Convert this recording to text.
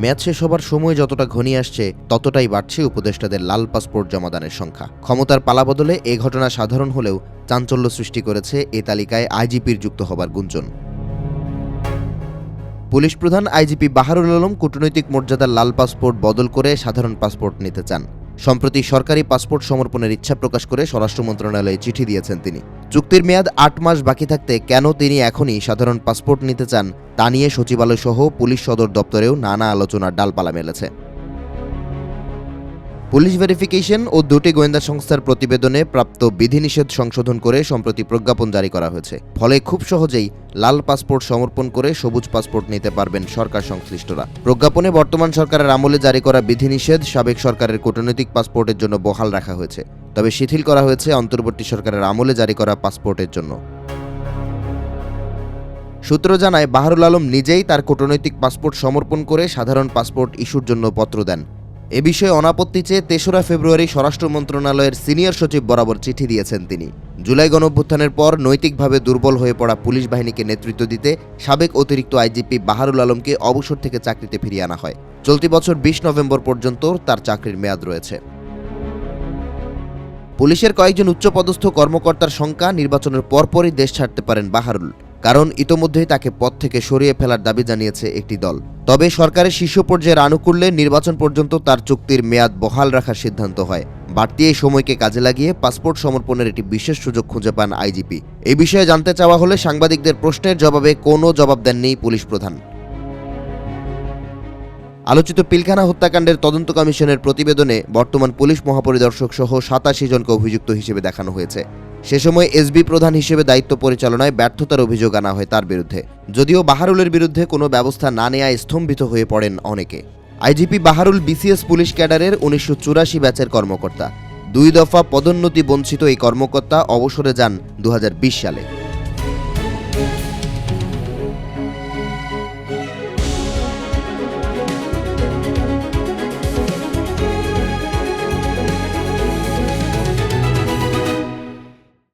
মেয়াদ শেষ হবার সময় যতটা ঘনিয়ে আসছে ততটাই বাড়ছে উপদেষ্টাদের লাল পাসপোর্ট জমাদানের সংখ্যা। ক্ষমতার পালাবদলে এ ঘটনা সাধারণ হলেও চাঞ্চল্য সৃষ্টি করেছে এ তালিকায় আইজিপির যুক্ত হবার গুঞ্জন। পুলিশ প্রধান আইজিপি বাহারুল আলম কূটনৈতিক মর্যাদার লাল পাসপোর্ট বদল করে সাধারণ পাসপোর্ট নিতে চান। সম্প্রতি সরকারি পাসপোর্ট সমর্পণের ইচ্ছা প্রকাশ করে স্বরাষ্ট্র মন্ত্রণালয়ে চিঠি দিয়েছেন তিনি। চুক্তির মেয়াদ ৮ মাস বাকি থাকতে কেন তিনি এখনই সাধারণ পাসপোর্ট নিতে চান তা নিয়ে সচিবালয় সহ পুলিশ সদর দপ্তরেও নানা আলোচনার ডালপালা মেলেছে। পুলিশ ভেরিফিকেশন ও দুটি গোয়েন্দা সংস্থার প্রতিবেদনে প্রাপ্ত বিধিনিষেধ সংশোধন করে সম্প্রতি প্রজ্ঞাপন জারি করা হয়েছে। ফলে খুব সহজেই লাল পাসপোর্ট সমর্পণ করে সবুজ পাসপোর্ট নিতে পারবেন সরকার সংশ্লিষ্টরা। প্রজ্ঞাপনে বর্তমান সরকারের আমলে জারি করা বিধিনিষেধ সাবেক সরকারের কূটনৈতিক পাসপোর্টের জন্য বহাল রাখা হয়েছে, তবে শিথিল করা হয়েছে অন্তর্বর্তী সরকারের আমলে জারি করা পাসপোর্টের জন্য। সূত্র জানায়, বাহারুল আলম নিজেই তার কূটনৈতিক পাসপোর্ট সমর্পণ করে সাধারণ পাসপোর্ট ইস্যুর জন্য পত্র দেন। এ বিষয়ে অনাপত্তি চেয়ে ৩রা ফেব্রুয়ারি স্বরাষ্ট্র মন্ত্রণালয়ের সিনিয়র সচিব বরাবর চিঠি দিয়েছেন তিনি। জুলাই গণঅভ্যুত্থানের পর নৈতিকভাবে দুর্বল হয়ে পড়া পুলিশ বাহিনীকে নেতৃত্ব দিতে সাবেক অতিরিক্ত আইজিপি বাহারুল আলমকে অবসর থেকে চাকরিতে ফিরিয়ে আনা হয়। চলতি বছর ২০ নভেম্বর পর্যন্ত তার চাকরির মেয়াদ রয়েছে। পুলিশের কয়েকজন উচ্চপদস্থ কর্মকর্তার শঙ্কা, নির্বাচনের পরপরই দেশ ছাড়তে পারেন বাহারুল, কারণ ইতোমধ্যেই তাকে পদ থেকে সরিয়ে ফেলার দাবি জানিয়েছে একটি দল। তবে সরকারের শীর্ষ পর্যায়ের আনুকূল্যে নির্বাচন পর্যন্ত তার চুক্তির মেয়াদ বহাল রাখার সিদ্ধান্ত হয়। বাড়তি এই সময়কে কাজে লাগিয়ে পাসপোর্ট সমর্পণের একটি বিশেষ সুযোগ খুঁজে পান আইজিপি। এই বিষয়ে জানতে চাওয়া হলে সাংবাদিকদের প্রশ্নের জবাবে কোনো জবাব দেননি পুলিশ প্রধান। আলোচিত পিলখানা হত্যাকাণ্ডের তদন্ত কমিশনের প্রতিবেদনে বর্তমান পুলিশ মহাপরিদর্শক সহ ৮৭ জনকে অভিযুক্ত হিসেবে দেখানো হয়েছে। সে সময় এসবি প্রধান হিসেবে দায়িত্ব পরিচালনায় ব্যর্থতার অভিযোগ আনা হয় তার বিরুদ্ধে। যদিও বাহারুলের বিরুদ্ধে কোনো ব্যবস্থা না নেওয়ায় স্তম্ভিত হয়ে পড়েন অনেকে। আইজিপি বাহারুল বিসিএস পুলিশ ক্যাডারের ১৯৮৪ ব্যাচের কর্মকর্তা। ২ দফা পদোন্নতি বঞ্চিত এই কর্মকর্তা অবসরে যান ২০২০ সালে।